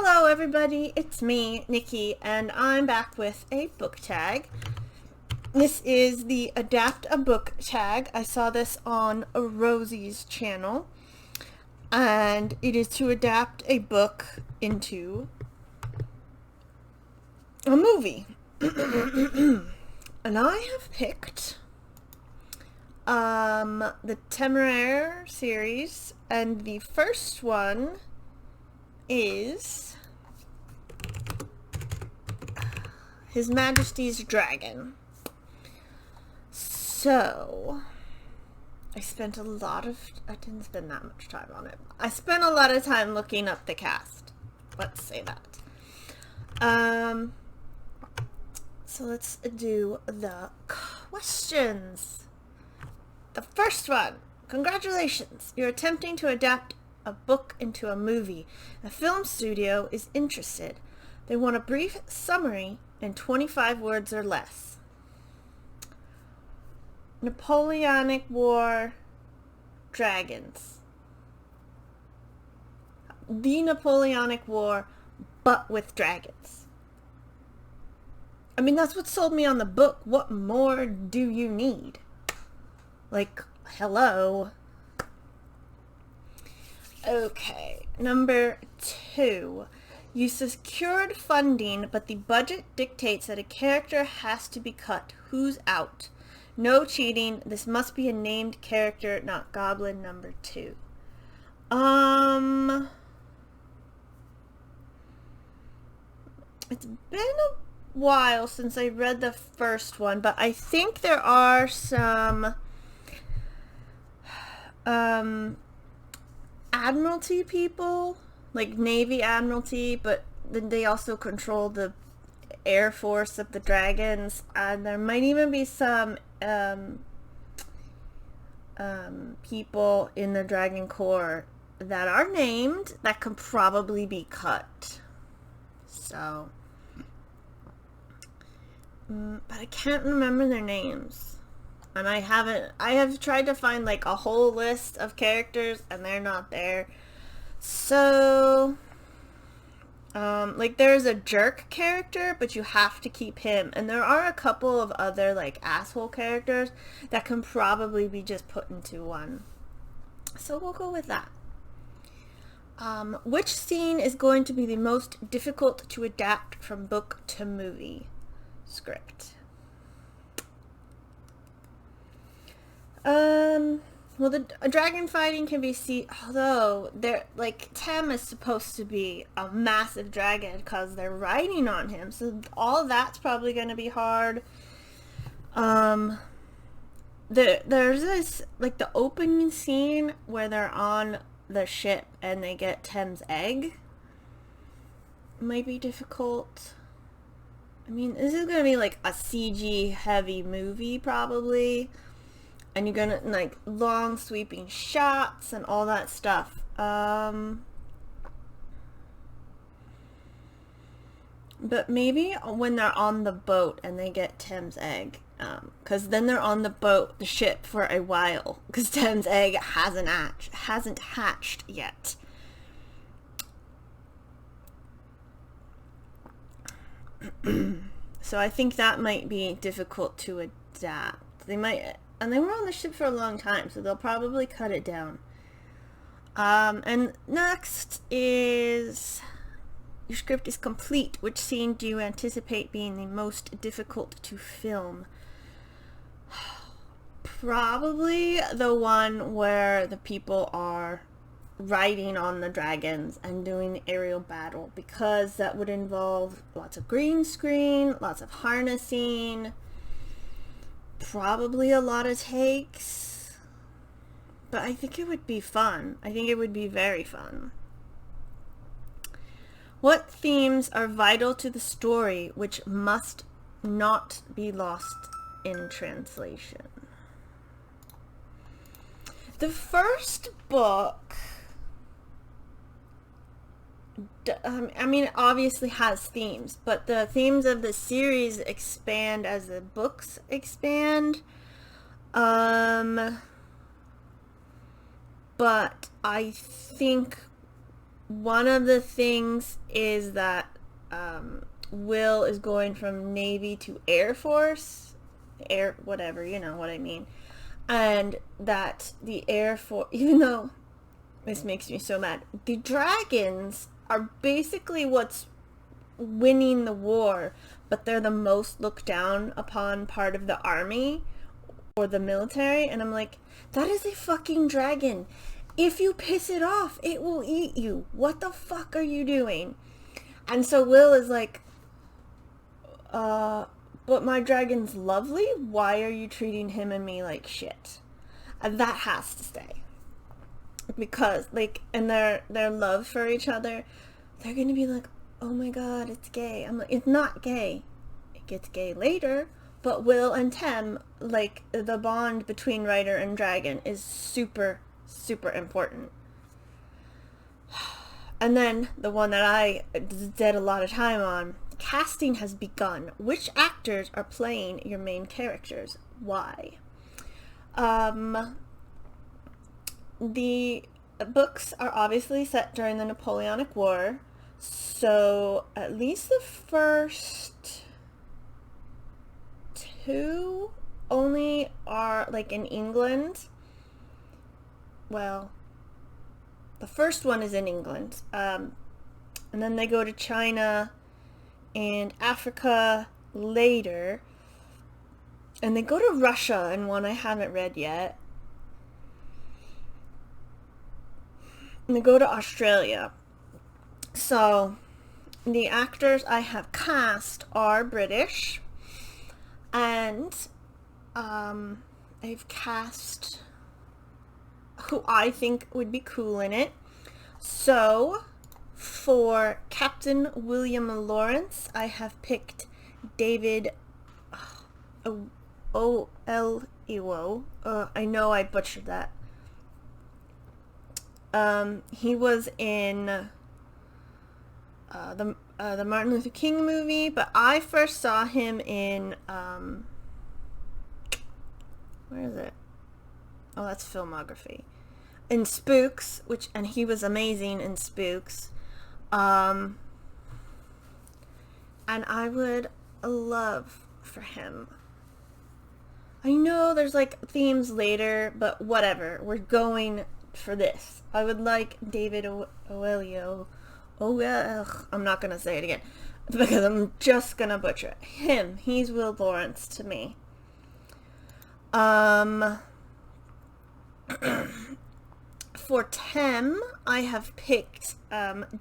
Hello everybody, it's me, Nikki, and I'm back with a book tag. This is the Adapt a Book tag. I saw this on Rosie's channel, and it is to adapt a book into a movie. And I have picked the Temeraire series, and the first one is His Majesty's Dragon. So, I didn't spend that much time on it. I spent a lot of time looking up the cast. Let's say that. So let's do the questions. The first one. Congratulations. You're attempting to adapt a book into a movie. A film studio is interested. They want a brief summary in 25 words or less. Napoleonic War, dragons. The Napoleonic War, but with dragons. I mean, that's what sold me on the book. What more do you need? Like, hello. Okay, number 2. You secured funding, but the budget dictates that a character has to be cut. Who's out? No cheating. This must be a named character, not Goblin number 2. It's been a while since I read the first one, but I think there are some Admiralty people, like Navy Admiralty, but then they also control the Air Force of the dragons, and there might even be some people in the Dragon Corps that are named that could probably be cut. So, but I can't remember their names. And I have tried to find like a whole list of characters and they're not there. So, like there's a jerk character, but you have to keep him. And there are a couple of other like asshole characters that can probably be just put into one. So we'll go with that. Which scene is going to be the most difficult to adapt from book to movie script? Well, the dragon fighting can be seen, although they're like Tem is supposed to be a massive dragon because they're riding on him, so all that's probably going to be hard. There's this like the opening scene where they're on the ship and they get Tem's egg. Might be difficult. I mean, this is going to be like a CG heavy movie probably. And you're gonna, like, long sweeping shots and all that stuff. But maybe when they're on the boat and they get Tem's egg. Because then they're on the boat, the ship, for a while. Because Tem's egg hasn't hatched yet. So I think that might be difficult to adapt. They might... And they were on the ship for a long time, so they'll probably cut it down. And next is... Your script is complete. Which scene do you anticipate being the most difficult to film? Probably the one where the people are riding on the dragons and doing aerial battle, because that would involve lots of green screen, lots of harnessing, probably a lot of takes, but I think it would be fun. I think it would be very fun. What themes are vital to the story which must not be lost in translation? The first book, I mean, it obviously has themes, but the themes of the series expand as the books expand. But I think one of the things is that Will is going from Navy to Air Force, Air, whatever, you know what I mean. And that the Air Force, even though this makes me so mad, the dragons are basically what's winning the war, but they're the most looked down upon part of the army or the military. And I'm like, that is a fucking dragon. If you piss it off, it will eat you. What the fuck are you doing? And so Will is like, but my dragon's lovely. Why are you treating him and me like shit? And that has to stay. Because, like, and their love for each other, they're gonna be like, oh my god, it's gay. I'm like, it's not gay. It gets gay later. But Will and Tem, like, the bond between Ryder and Dragon is super, super important. And then, the one that I did a lot of time on, casting has begun. Which actors are playing your main characters? Why? The books are obviously set during the Napoleonic War, so at least the first two only are, like, in England. Well, the first one is in England, and then they go to China and Africa later, and they go to Russia in one I haven't read yet, and they go to Australia. So the actors I have cast are British, and I've cast who I think would be cool in it. So for Captain William Lawrence, I have picked David Oyelowo. I know I butchered that. He was in the Martin Luther King movie, but I first saw him in where is it? Oh, that's filmography. In Spooks, and he was amazing in Spooks. And I would love for him. I know there's like themes later, but whatever. We're going for this. I would like David Oyelowo. I'm not gonna say it again because I'm just gonna butcher it. Him. He's Will Lawrence to me. For Tem, I have picked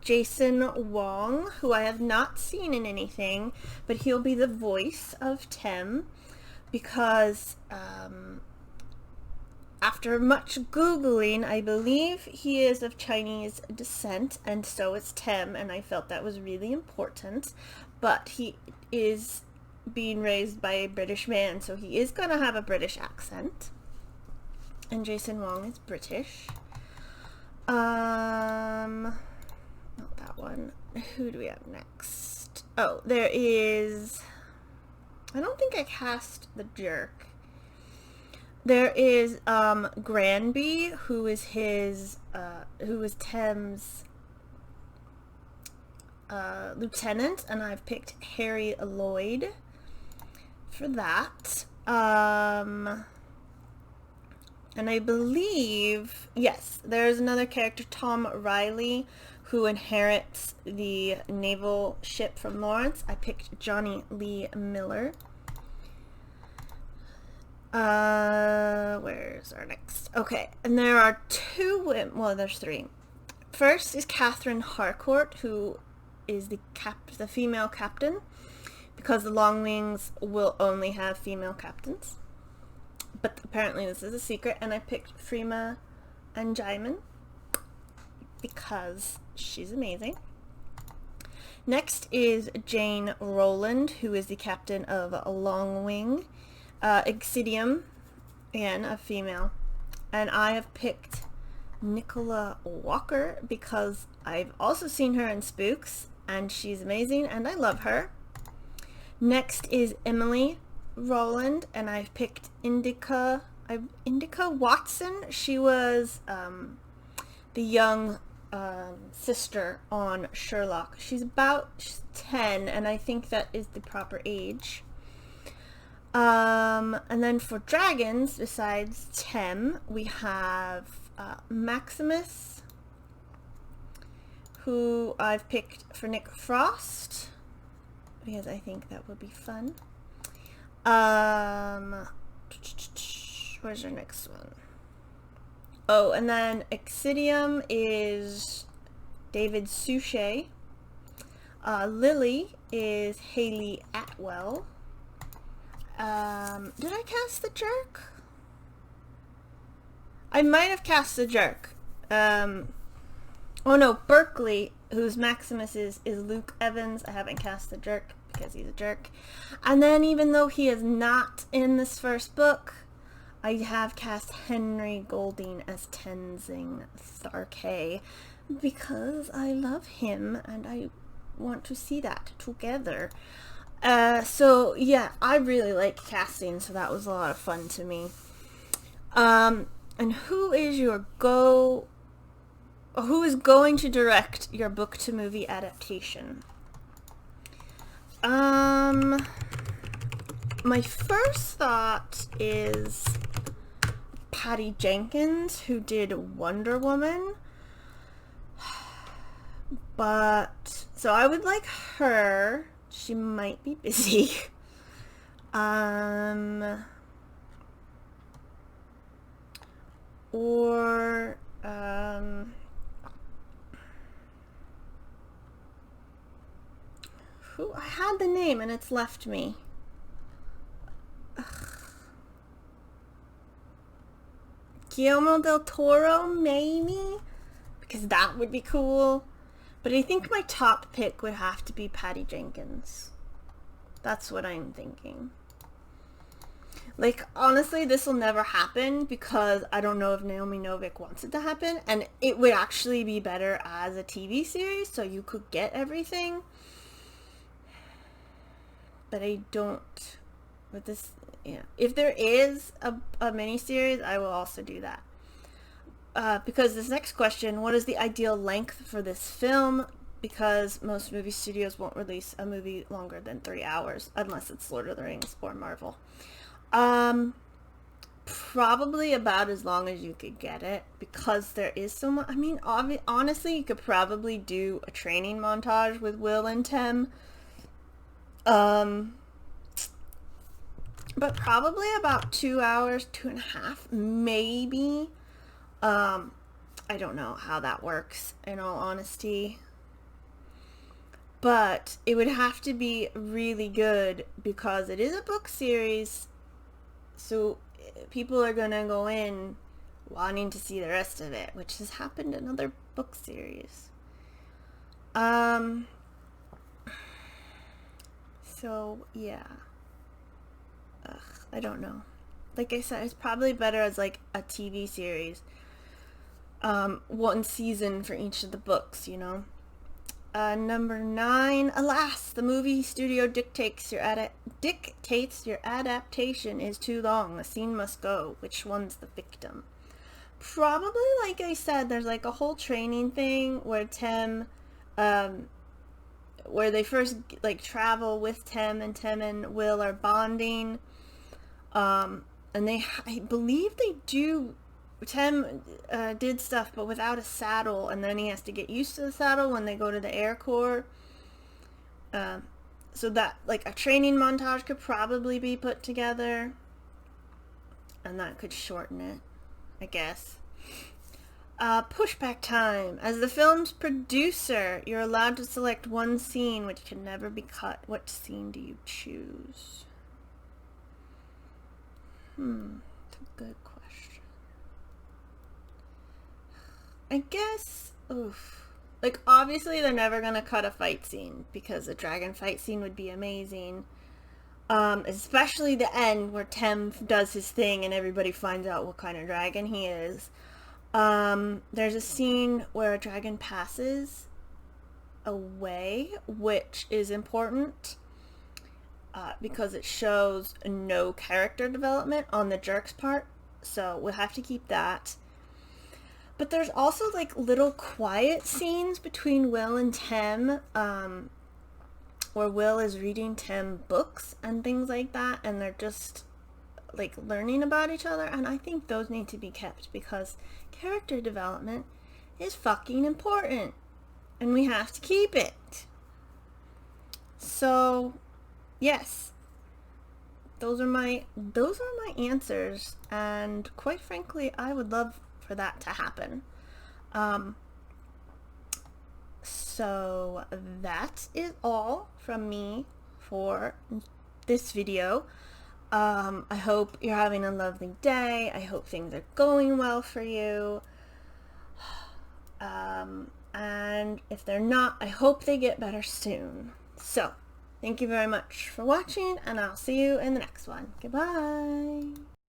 Jason Wong, who I have not seen in anything, but he'll be the voice of Tem because after much Googling, I believe he is of Chinese descent, and so is Tem, and I felt that was really important. But he is being raised by a British man, so he is going to have a British accent. And Jason Wong is British. Not that one. Who do we have next? Oh, there is... I don't think I cast the jerk. There is Granby, who is Tem's lieutenant, and I've picked Harry Lloyd for that. And I believe, yes, there's another character, Tom Riley, who inherits the naval ship from Lawrence. I picked Johnny Lee Miller. Where's our next? Okay, and there are two women, well, there's three. First is Catherine Harcourt, who is the female captain, because the Long Wings will only have female captains. But apparently this is a secret, and I picked Freema Anjaiman because she's amazing. Next is Jane Rowland, who is the captain of Long Wing. Exidium, again, a female. And I have picked Nicola Walker because I've also seen her in Spooks, and she's amazing, and I love her. Next is Emily Rowland, and I've picked Indica Watson. She was the young sister on Sherlock. She's 10, and I think that is the proper age. And then for dragons, besides Tem, we have Maximus, who I've picked for Nick Frost, because I think that would be fun. Where's our next one? Oh, and then Exidium is David Suchet. Lily is Haley Atwell. Did I cast the jerk? I might have cast the jerk. Oh no, Berkeley, whose Maximus is Luke Evans. I haven't cast the jerk because he's a jerk. And then even though he is not in this first book, I have cast Henry Golding as Tenzing Tharkay because I love him and I want to see that together. So yeah, I really like casting, so that was a lot of fun to me. And who is going to direct your book to movie adaptation? My first thought is Patty Jenkins, who did Wonder Woman. But, so I would like her. She might be busy. Or, who? I had the name and it's left me. Guillermo del Toro, maybe? Because that would be cool. But I think my top pick would have to be Patty Jenkins. That's what I'm thinking. Like, honestly, this will never happen because I don't know if Naomi Novik wants it to happen. And it would actually be better as a TV series, so you could get everything. But I don't. With this, yeah. If there is a miniseries, I will also do that. Because this next question, what is the ideal length for this film? Because most movie studios won't release a movie longer than 3 hours, unless it's Lord of the Rings or Marvel. Probably about as long as you could get it, because there is so much. I mean, honestly, you could probably do a training montage with Will and Tem. But probably about 2 hours, 2.5, maybe. I don't know how that works, in all honesty. But it would have to be really good because it is a book series. So people are going to go in wanting to see the rest of it, which has happened in other book series. So, yeah. I don't know. Like I said, it's probably better as like a TV series. One season for each of the books, you know. Number 9, alas, the movie studio dictates your adaptation is too long. A scene must go. Which one's the victim? Probably, like I said, there's like a whole training thing where Tem, where they first like travel with Tem and Will are bonding. And I believe they do. Tem did stuff, but without a saddle, and then he has to get used to the saddle when they go to the Air Corps. So that, like, a training montage could probably be put together, and that could shorten it, I guess. Pushback time. As the film's producer, you're allowed to select one scene which can never be cut. What scene do you choose? That's a good question. I guess, like, obviously they're never gonna cut a fight scene because a dragon fight scene would be amazing. Especially the end where Tem does his thing and everybody finds out what kind of dragon he is. There's a scene where a dragon passes away, which is important because it shows no character development on the jerk's part. So we'll have to keep that. But there's also like little quiet scenes between Will and Tim, where Will is reading Tim books and things like that, and they're just like learning about each other, and I think those need to be kept because character development is fucking important and we have to keep it. So yes, those are my answers, and quite frankly I would love for that to happen. So that is all from me for this video. I hope you're having a lovely day. I hope things are going well for you. And if they're not, I hope they get better soon. So, thank you very much for watching, and I'll see you in the next one. Goodbye.